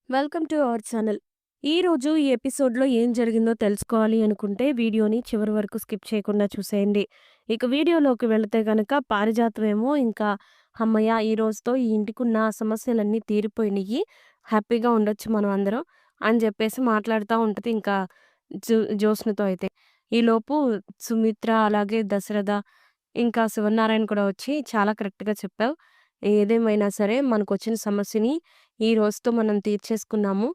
Welcome to our channel. ఈరోజు ఈ ఎపిసోడ్‌లో ఏం జరిగిందో తెలుసుకోవాలి అనుకుంటే వీడియోని చివరి వరకు స్కిప్ చేయకుండా చూసేయండి. ఇక వీడియోలోకి వెళితే గనక పారిజాతం ఏమో ఇంకా హమ్మయ్య! ఈ రోజుతో ఈ ఇంటికున్న సమస్యలన్నీ తీరిపోయినియి. హ్యాపీగా ఉండొచ్చు మనం అందరం అని జెప్పేసి మాట్లాడుతా ఉంటది ఇంకా జ్యోత్స్నతో అయితే. ఈలోపు సుమిత్ర అలాగే దశరథ ఇంకా శివనారాయణ కూడా వచ్చి చాలా కరెక్ట్‌గా చెప్పావు. ఏదేమైనా సరే మనకొచ్చిన సమస్యని ఈ రోజుతో మనం తీర్చేసుకున్నాము.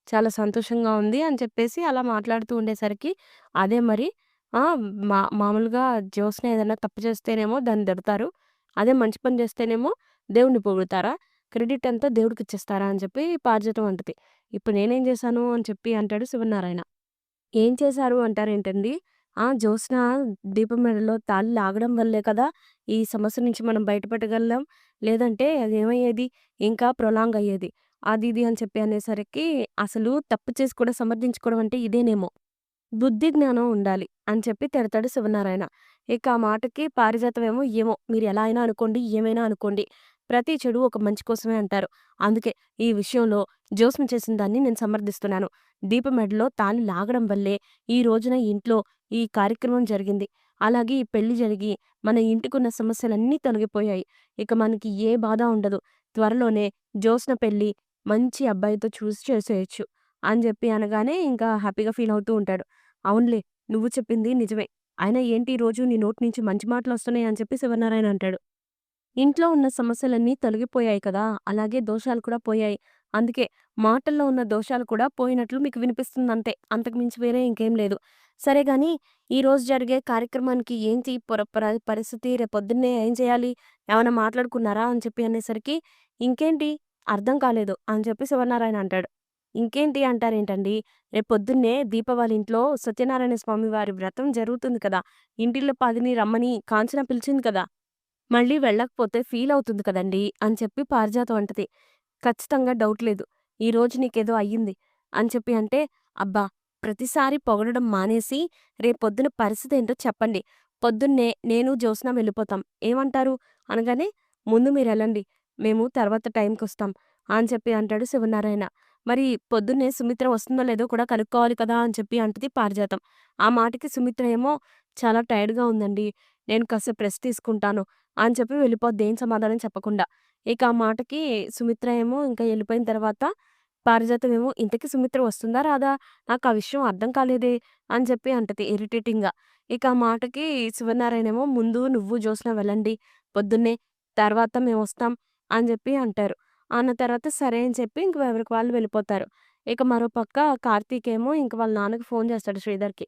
చాలా సంతోషంగా ఉంది అని చెప్పేసి అలా మాట్లాడుతూ ఉండేసరికి అదే మరి ఆ! మామూలుగా జ్యోత్స్న ఏదైనా తప్పు చేస్తేనేమో దాన్ని తిడతారు. అదే మంచి పని చేస్తేనేమో దేవుడిని పొగుడుతారా? క్రెడిట్ అంతా దేవుడికిచ్చేస్తారా? అని చెప్పి పారిజాతం అంటది. ఇప్పుడు నేనేం చేశాను అని చెప్పి అంటాడు శివనారాయణ. ఏం చేశారు అంటారేంటండి? జ్యోత్స్న దీపం మెడలో తాళి లాగడం వల్లే కదా! ఈ సమస్య నుంచి మనం బయటపడగలం. లేదంటే అదేమయ్యేది, ఇంకా ప్రొలాంగ్ అయ్యేది. అది ఇది అని చెప్పి అనేసరికి అసలు తప్పు చేసి కూడా సమర్థించుకోవడం అంటే ఇదేనేమో! బుద్ధి జ్ఞానం ఉండాలి అని చెప్పి తిడతాడు శివనారాయణ. ఇక ఆ మాటకి పారిజాతం ఏమో మీరు ఎలా అయినా అనుకోండి, ఏమైనా అనుకోండి. ప్రతి చెడు ఒక మంచి కోసమే అంటారు. అందుకే ఈ విషయంలో జ్యోత్స్న చేసిన దాన్ని నేను సమర్థిస్తున్నాను. దీప మెడలో తాళి లాగడం వల్లే ఈ రోజున ఇంట్లో ఈ కార్యక్రమం జరిగింది. అలాగే ఈ పెళ్లి జరిగి మన ఇంటికున్న సమస్యలన్నీ తొలగిపోయాయి. ఇక మనకి ఏ బాధ ఉండదు. త్వరలోనే జ్యోత్స్న పెళ్లి మంచి అబ్బాయితో చూసి చేసేయొచ్చు అని జెప్పి అనగానే ఇంకా హ్యాపీగా ఫీల్ అవుతూ ఉంటాడు. అవునులే. నువ్వు చెప్పింది నిజమే. అయినా ఏంటి ఈ రోజు నీ నోటి నుంచి మంచి మాటలొస్తున్నాయి అని చెప్పి శివనారాయణ అంటాడు. ఇంట్లో ఉన్న సమస్యలన్నీ తొలగిపోయాయి కదా! అలాగే దోషాలు కూడా పోయాయి. అందుకే మాటల్లో ఉన్న దోషాలు కూడా పోయినట్లు మీకు వినిపిస్తుందంతే. అంతకు మించి వేరే ఇంకేం లేదు. సరే గాని ఈరోజు జరిగే కార్యక్రమానికి ఏంటి పరిస్థితి? రేపొద్దున్నే ఏం చేయాలి? ఏమన్నా మాట్లాడుకున్నారా? అని చెప్పి అనేసరికి ఇంకేంటి అర్థం కాలేదు అని చెప్పి శివనారాయణ అంటాడు. ఇంకేంటి అంటారేంటండి? రేపొద్దున్నే దీపావళి ఇంట్లో సత్యనారాయణ స్వామి వారి వ్రతం జరుగుతుంది కదా! ఇంటిల్లిపాదిని రమ్మని కాంచన పిలిచింది కదా! మళ్ళీ వెళ్ళకపోతే ఫీలవుతుంది కదండీ! అని చెప్పి పారిజాతం అంటది. ఖచ్చితంగా డౌట్ లేదు. ఈరోజు నీకేదో అయ్యింది అని చెప్పి అంటే, అబ్బా! ప్రతిసారి పొగడడం మానేసి రేపొద్దున పరిస్థితేంటో చెప్పండి. పొద్దున్నే నేను, జ్యోత్స్న వెళ్ళిపోతాం. ఏమంటారు? అనగానే, ముందు మీరెళ్ళండి. మేము తర్వాత టైంకొస్తాం అని చెప్పి అంటాడు శివనారాయణ. మరి పొద్దున్నే సుమిత్ర వస్తుందో లేదో కూడా కనుక్కోవాలి కదా! అని చెప్పి అంటది పారిజాతం. ఆ మాటకి సుమిత్ర ఏమో చాలా టైర్డ్‌గా ఉందండి. నేను కాసేపు రెస్ట్ తీసుకుంటాను అని చెప్పి వెళ్ళిపోద్ది ఏం సమాధానం చెప్పకుండా. ఇక ఆ మాటకి సుమిత్ర ఏమో ఇంకా ఎళ్ళిపోయిన తర్వాత పారిజాతం ఏమో ఇంతకీ సుమిత్ర వస్తుందా? రాదా? నాకా విషయం అర్థం కాలేదే అని చెప్పి అంటది ఇరిటేటింగ్‌గా. ఇక ఆ మాటకి శివనారాయణ ఏమో ముందు నువ్వు, జ్యోత్స్న వెళ్ళండి పొద్దున్నే. తర్వాత మేమొస్తాం అని చెప్పి అంటారు. అన్న తర్వాత సరే అని చెప్పి ఇంక ఎవరికి వాళ్ళు వెళ్ళిపోతారు. ఇక మరో పక్క కార్తీక్ ఏమో ఇంక వాళ్ళ నాన్నకి ఫోను చేస్తాడు శ్రీధర్‌కి.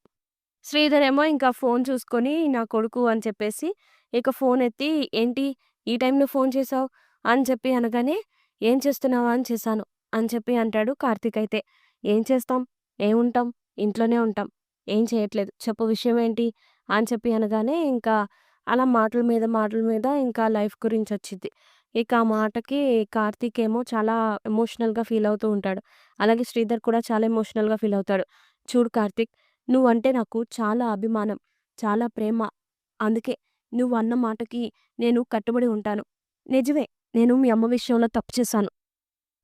శ్రీధర్ ఏమో ఇంకా ఫోను చూసుకొని నా కొడుకు అని చెప్పేసి ఇక ఫోనెత్తి "ఏంటి ఈ టైంలో ఫోను చేశావు?" అని చెప్పి అనగానే "ఏం చేస్తున్నావా?" అని చేశాను అని చెప్పి అంటాడు కార్తీక్ అయితే. "ఏం చేస్తాం? ఏముంటాం? ఇంట్లోనే ఉంటాం. ఏం చేయట్లేదు. చెప్పు విషయం ఏంటి?" అని చెప్పి అనగానే ఇంకా అలా మాటల మీద ఇంకా లైఫ్ గురించొచ్చిద్ది. ఇక ఆ మాటకి కార్తీక్ ఏమో చాలా ఎమోషనల్‌గా ఫీల్ అవుతూ ఉంటాడు. అలాగే శ్రీధర్ కూడా చాలా ఎమోషనల్‌గా ఫీల్ అవుతాడు. "చూడు కార్తీక్ నువ్వంటే నాకు చాలా అభిమానం, చాలా ప్రేమ. అందుకే నువ్వన్న మాటకి నేను కట్టుబడి ఉంటాను. నిజమే నేను మీ అమ్మ విషయంలో తప్పు చేశాను.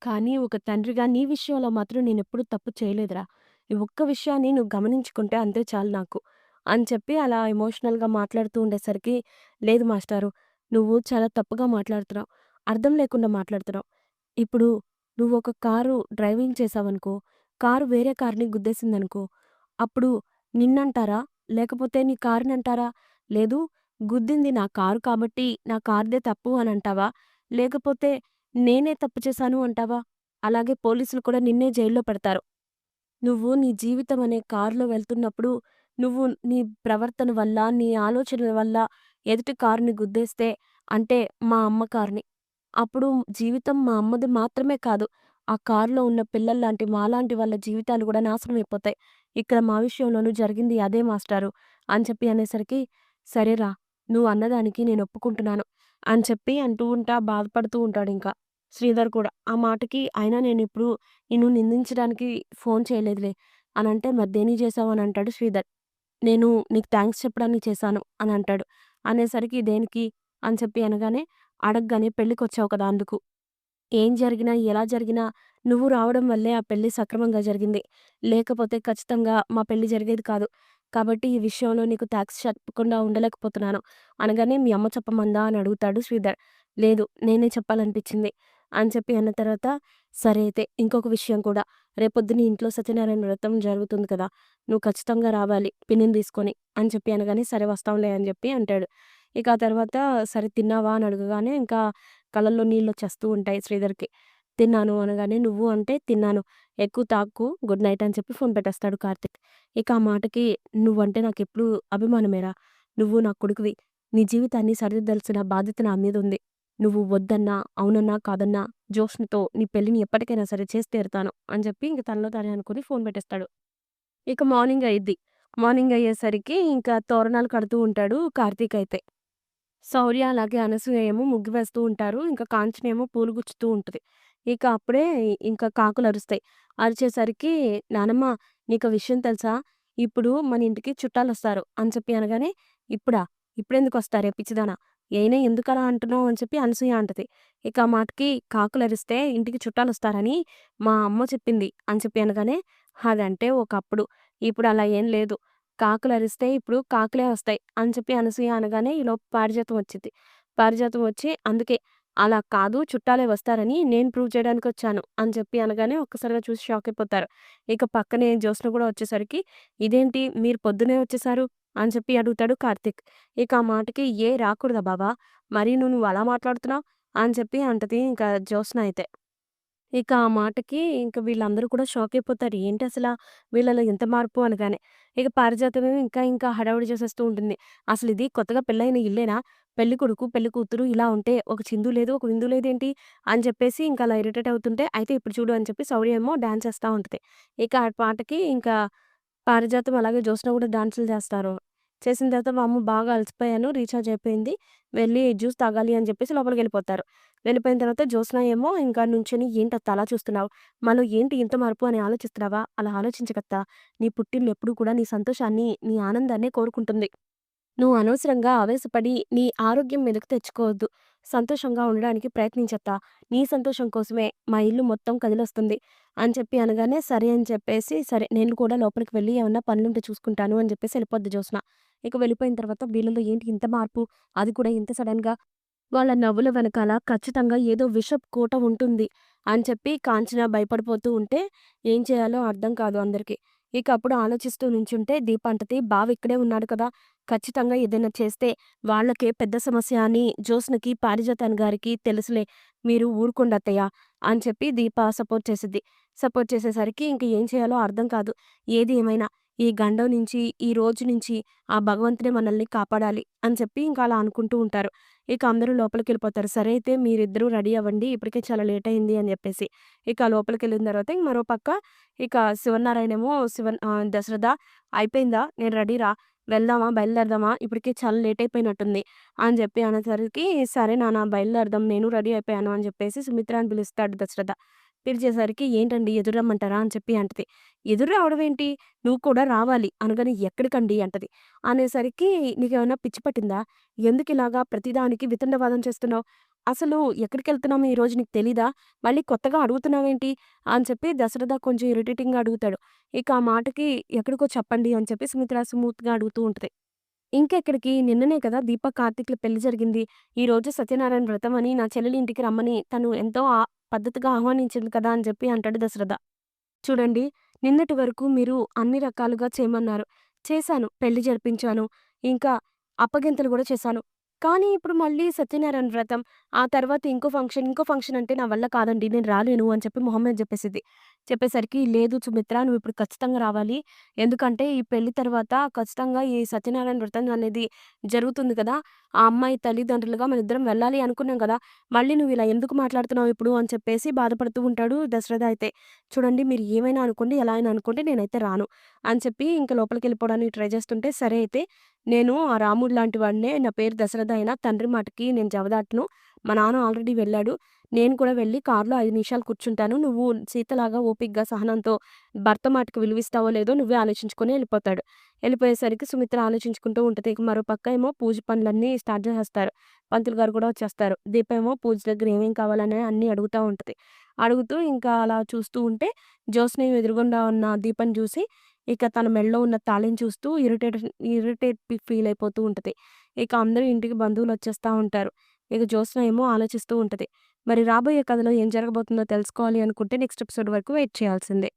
కానీ ఒక తండ్రిగా నీ విషయంలో మాత్రం నేనెప్పుడూ తప్పు చేయలేదురా. ఈ ఒక్క విషయాన్ని నువ్వు గమనించుకుంటే అంతే చాలు నాకు" అని చెప్పి అలా ఎమోషనల్‌గా మాట్లాడుతూ ఉండేసరికి, "లేదు మాస్టారు నువ్వు చాలా తప్పుగా మాట్లాడుతున్నావు. అర్థం లేకుండా మాట్లాడుతున్నావు. ఇప్పుడు నువ్వొక కారు డ్రైవింగ్ చేశావనుకో, కారు వేరే కార్‌ని గుద్దేసిందనుకో, అప్పుడు నిన్నంటారా? లేకపోతే నీ కారునంటారా? లేదు గుద్దింది నా కారు కాబట్టి నా కార్‌దే తప్పు అనంటావా? లేకపోతే నేనే తప్పు చేశాను అంటావా? అలాగే పోలీసులు కూడా నిన్నే జైల్లో పెడతారు. నువ్వు నీ జీవితం అనే కారులో వెళ్తున్నప్పుడు, నువ్వు నీ ప్రవర్తన వల్ల, నీ ఆలోచనల వల్ల ఎదుటి కారుని గుద్దేస్తే అంటే మా అమ్మ కారుని. అప్పుడు జీవితం మా అమ్మది మాత్రమే కాదు. ఆ కారులో ఉన్న పిల్లల్లాంటి మాలాంటి వాళ్ళ జీవితాలు గూడా నాశనమైపోతాయి. ఇక్కడ మా విషయంలోనూ జరిగింది అదే మాస్టారు అని చెప్పి అనేసరికి, సరేరా నువ్వు అన్నదానికి నేను ఒప్పుకుంటున్నాను అని చెప్పి అంటూ బాధపడుతూ ఉంటాడింకా. శ్రీధర్ కూడా. ఆ మాటకి అయినా నేనిప్పుడు నిన్ను నిందించడానికి ఫోను చేయలేదులే అనంటే, మరి దేనికి చేశావు అని అంటాడు శ్రీధర్. నేను నీకు థాంక్స్ చెప్పడానికి చేశాను అని అంటాడు. అనేసరికి దేనికి అని చెప్పి అనగానే, అడగగానే పెళ్ళికొచ్చావు కదా అందుకు. ఏం జరిగినా, ఎలా జరిగినా నువ్వు రావడం వల్లే ఆ పెళ్లి సక్రమంగా జరిగింది. లేకపోతే ఖచ్చితంగా మా పెళ్లి జరిగేది కాదు. కాబట్టి ఈ విషయంలో నీకు థాంక్స్ చెప్పకుండా ఉండలేకపోతున్నాను" అనగానే "మీ అమ్మ చెప్పమందా?" అని అడుగుతాడు శ్రీధర్. "లేదు, నేనే చెప్పాలనిపించింది" అని చెప్పి అన్న తర్వాత, "సరే అయితే ఇంకొక విషయం కూడా, రేపొద్దున ఇంట్లో సత్యనారాయణ వ్రతం జరుగుతుంది కదా! నువ్వు ఖచ్చితంగా రావాలి పిన్నిని తీసుకొని" అని చెప్పి అనగానే, "సరే వస్తాంలే" అని చెప్పి అంటాడు. ఇక ఆ తర్వాత "సరే తిన్నావా?" అని అడగగానే ఇంకా కళ్ళల్లో నీళ్ళొచ్చేస్తూ ఉంటాయి శ్రీధర్‌కి. తిన్నాను అనగానే, "నువ్వు?" అంటే, "తిన్నాను. ఎక్కువ తాగకు. గుడ్ నైట్" అని చెప్పి ఫోన్ పెట్టేస్తాడు కార్తీక్. ఇక ఆ మాటకి, "నువ్వంటే నాకెప్పుడూ అభిమానమేరా. నువ్వు నా కొడుకువి. నీ జీవితాన్ని సరిదిద్దాల్సిన బాధ్యత నా మీదుంది. నువ్వు వద్దన్నా, అవునన్నా, కాదన్నా జోష్‌నితో నీ పెళ్లిని ఎప్పటికైనా సరే చేసి తీరుతాను" అని చెప్పి ఇంక తనలో తానే అనుకుని ఫోన్ పెట్టేస్తాడు. ఇక మార్నింగ్ అయ్యిద్ది. మార్నింగ్ అయ్యేసరికి ఇంకా తోరణాలు కడుతూ ఉంటాడు కార్తీక్ అయితే. శౌర్య అలాగే అనసూయ ఏమో ముగ్గు వేస్తూ ఉంటారు. ఇంకా కాంచన ఏమో పూలు గుచ్చుతూ ఉంటది. ఇక అప్పుడే ఇంకా కాకులరుస్తాయి. అరిచేసరికి "నానమ్మ, నీకో విషయం తెలుసా? ఇప్పుడు మన ఇంటికి చుట్టాలొస్తారు" అని చెప్పి అనగానే, "ఇప్పుడా? ఇప్పుడెందుకొస్తారే పిచ్చిదానా? అయినా ఎందుకలా అంటున్నావు?" అని చెప్పి అనసూయ అంటది. ఇక ఆ మాటకి "కాకులరిస్తే ఇంటికి చుట్టాలొస్తారని మా అమ్మ చెప్పింది" అని చెప్పి అనగానే, "అదంటే ఒకప్పుడు. ఇప్పుడు అలా ఏం లేదు. కాకులరిస్తే ఇప్పుడు కాకులే వస్తాయి" అని చెప్పి అనసూయ అనగానే ఈలోపు పారిజాతం వచ్చిద్ది. పారిజాతం వచ్చి "అందుకే అలా కాదు చుట్టాలే వస్తారని నేను ప్రూవ్ చేయడానికొచ్చాను" అని చెప్పి అనగానే ఒక్కసారిగా చూసి షాక్ అయిపోతారు. ఇక పక్కనే జ్యోత్స్న కూడా వచ్చేసరికి "ఇదేంటి మీరు పొద్దున్నే వచ్చేసారు" అని చెప్పి అడుగుతాడు కార్తీక్. ఇక ఆ మాటకి "ఏ రాకూడదా బావ? మరి నువ్వు అలా మాట్లాడుతున్నావు" అని చెప్పి అంటది ఇంకా జ్యోత్స్న అయితే. ఇక ఆ మాటకి ఇంక వీళ్ళందరూ కూడా షాకయిపోతారు. ఏంటసలా వీళ్ళలో ఇంత మార్పు అనగానే. ఇక పారిజాతమేమో ఇంకా హడావిడి చేసేస్తూ ఉంటుంది. "అసలిది కొత్తగా పెళ్లయిన ఇల్లేనా? పెళ్ళికొడుకు, పెళ్ళికూతురు ఇలా ఉంటే ఒక చిందు లేదు, ఒక విందు లేదేంటి?" అని చెప్పేసి ఇంక అలా ఇరిటేట్ అవుతుంటే, "అయితే ఇప్పుడు చూడు" అని చెప్పి శౌర్య ఏమో డాన్స్ చేస్తా ఉంటది. ఇక ఆ పాటకి ఇంకా పారిజాతం అలాగే జ్యోత్స్న కూడా డాన్సులు చేస్తారు. చేసిన తర్వాత "వామ్మో! బాగా అలసిపోయాను. రీచార్జ్ అయిపోయింది. వెళ్లి జ్యూస్ తాగాలి" అని చెప్పేసి లోపలికెళ్ళిపోతారు. వెళ్ళిపోయిన తర్వాత జ్యోత్స్న ఏమో ఇంకా నుంచొని "ఏంటత్త అలా చూస్తున్నావు? మనలో ఏంటి ఇంత మార్పు అని ఆలోచిస్తున్నావా? అలా ఆలోచించకత్తా. నీ పుట్టిల్లు ఎప్పుడూ కూడా నీ సంతోషాన్ని, నీ ఆనందాన్నే కోరుకుంటుంది. నువ్వు అనవసరంగా ఆవేశపడి నీ ఆరోగ్యం మీదకు తెచ్చుకోవద్దు. సంతోషంగా ఉండడానికి ప్రయత్నించత్తా. నీ సంతోషం కోసమే మా ఇల్లు మొత్తం కదిలొస్తుంది" అని చెప్పి అనగానే, సరే అని చెప్పేసి, "సరే నేను కూడా లోపలికి వెళ్లి ఏమన్నా పనులుంటే చూసుకుంటాను" అని చెప్పేసి ఎళ్ళిపోద్ది జ్యోత్స్న. ఇక వెళ్ళిపోయిన తర్వాత వీళ్ళలో ఏంటి ఇంత మార్పు? అది కూడా ఇంత సడెన్‌గా? వాళ్ళ నవ్వుల వెనకాల ఖచ్చితంగా ఏదో విషపు కూట ఉంటుంది అని చెప్పి కాంచన భయపడిపోతూ ఉంటే, ఏం చేయాలో అర్థం కాదు అందరికి. ఇక అప్పుడు ఆలోచిస్తూ నుంచుంటే దీప అంటది, "బావ ఇక్కడే ఉన్నాడు కదా! ఖచ్చితంగా ఏదైనా చేస్తే వాళ్ళకే పెద్ద సమస్య అని జ్యోత్స్నకి, పారిజాతన్ గారికి తెలుసులే. మీరు ఊరుకోండి అత్తయ్య" అని చెప్పి దీప సపోర్ట్ చేసిద్ది. సపోర్ట్ చేసేసరికి ఇంక ఏం చేయాలో అర్థం కాదు. ఏది ఏమైనా ఈ గండం నుంచి, ఈ రోజు నుంచి ఆ భగవంతుడే మనల్ని కాపాడాలి అని చెప్పి ఇంకా అలా అనుకుంటూ ఉంటారు. ఇక అందరూ లోపలికెళ్ళిపోతారు. సరే అయితే మీరిద్దరూ రెడీ అవ్వండి. ఇప్పటికే చాలా లేట్ అయింది అని జెప్పేసి. ఇక లోపలికెళ్ళిన తర్వాత ఇంక మరో పక్క ఇక శివన్నారాయణేమో "దశరథ అయిపోయిందా? నేను రెడీ రా. వెళ్దామా? బయలుదేరదామా? ఇప్పటికే చాలా లేట్ అయిపోయినట్టుంది" అని జెప్పి అనేసరికి, "సరే నాన్న బయలుదేరదాం. నేను రెడీ అయిపోయాను" అని జెప్పేసి సుమిత్ర అని పిలుస్తాడు దశరథ. పిలిచేసరికి, "ఏంటండి ఎదురు రమ్మంటారా?" అని చెప్పి అంటది. "ఎదురు రావడం ఏంటి? నువ్వు కూడా రావాలి" అనగానే, "ఎక్కడికండి?" అంటది. అనేసరికి, "నీకేమన్నా పిచ్చి పట్టిందా? ఎందుకిలాగా ప్రతిదానికి వితండవాదం చేస్తున్నావు? అసలు ఎక్కడికెళ్తున్నామో ఈరోజు నీకు తెలీదా? మళ్ళీ కొత్తగా అడుగుతున్నావేంటి?" అని చెప్పి దశరథ కొంచెం ఇరిటేటింగ్‌గా అడుగుతాడు. ఇక ఆ మాటకి "ఎక్కడికో చెప్పండి" అని చెప్పి సుమిత్ర స్మూత్‌గా అడుగుతూ ఉంటది. ఇంకెక్కడికి నిన్ననే కదా దీప, కార్తీక్‌ల పెళ్లి జరిగింది. ఈరోజు సత్యనారాయణ వ్రతం అని నా చెల్లెలి ఇంటికి రమ్మని తను ఎంతో పద్ధతిగా ఆహ్వానించింది కదా! అని చెప్పి అంటాడు దశరథ. చూడండి, నిన్నటి వరకు మీరు అన్ని రకాలుగా చేయమన్నారు. చేశాను. పెళ్లి జరిపించాను. ఇంకా అప్పగింతలు గూడా చేశాను. కానీ ఇప్పుడు మళ్ళీ సత్యనారాయణ వ్రతం, ఆ తర్వాత ఇంకో ఫంక్షన్ అంటే నా వల్ల కాదండి. నేను రాలేను అని చెప్పి మొహం మీద జెప్పేసిద్ది. చెప్పేసరికి లేదు సుమిత్ర నువ్విప్పుడు ఖచ్చితంగా రావాలి. ఎందుకంటే ఈ పెళ్లి తర్వాత ఖచ్చితంగా ఈ సత్యనారాయణ వ్రతం అనేది జరుగుతుంది కదా! ఆ అమ్మాయి తల్లిదండ్రులుగా మనిద్దరం వెళ్ళాలి అనుకున్నాం గదా! మళ్ళీ నువ్విలా ఎందుకు మాట్లాడుతున్నావు ఇప్పుడు అని చెప్పేసి బాధపడుతూ ఉంటాడు దశరథ అయితే. చూడండి మీరు ఏమైనా అనుకోండి, ఎలా అయినా అనుకోండి నేనైతే రాను అని చెప్పి ఇంక లోపలికెళ్ళిపోవడానికి ట్రై చేస్తుంటే, సరే అయితే నేను ఆ రాముడు లాంటి వాడినే. నా పేరు దశరథ అయినా తండ్రి మాటకి నేను జవదాటను. మా నాన్న ఆల్రెడీ వెళ్ళాడు. నేను కూడా వెళ్లి కార్‌లో 5 నిమిషాలు కూర్చుంటాను. నువ్వు సీతలాగా ఓపికగా, సహనంతో భర్త మాటకి విలువిస్తావో లేదో నువ్వే ఆలోచించుకొని ఎళ్ళిపోతాడు. ఎళ్ళిపోయేసరికి సుమిత్ర ఆలోచించుకుంటూ ఉంటది. ఇక మరో పక్క ఏమో పూజ పనులన్నీ స్టార్ట్ చేసేస్తారు. పంతులు గారు కూడా వచ్చేస్తారు. దీప ఏమో పూజ దగ్గర ఏమేం కావాలని అన్నీ అడుగుతా ఉంటది. అడుగుతూ ఇంకా అలా చూస్తూ ఉంటే జ్యోత్స్న ఎదురుగుండా ఉన్న దీపని చూసి ఇక తన మెడలో ఉన్న తాళిని చూస్తూ ఇరిటేట్ ఫీల్ అయిపోతూ ఉంటది. ఇక అందరూ ఇంటికి బంధువులొచ్చేస్తా ఉంటారు. ఇక జ్యోత్స్న ఏమో ఆలోచిస్తూ ఉంటది. మరి రాబోయే కథలో ఏం జరగబోతుందో తెలుసుకోవాలి అనుకుంటే నెక్స్ట్ ఎపిసోడ్ వరకు వెయిట్ చేయాల్సిందే.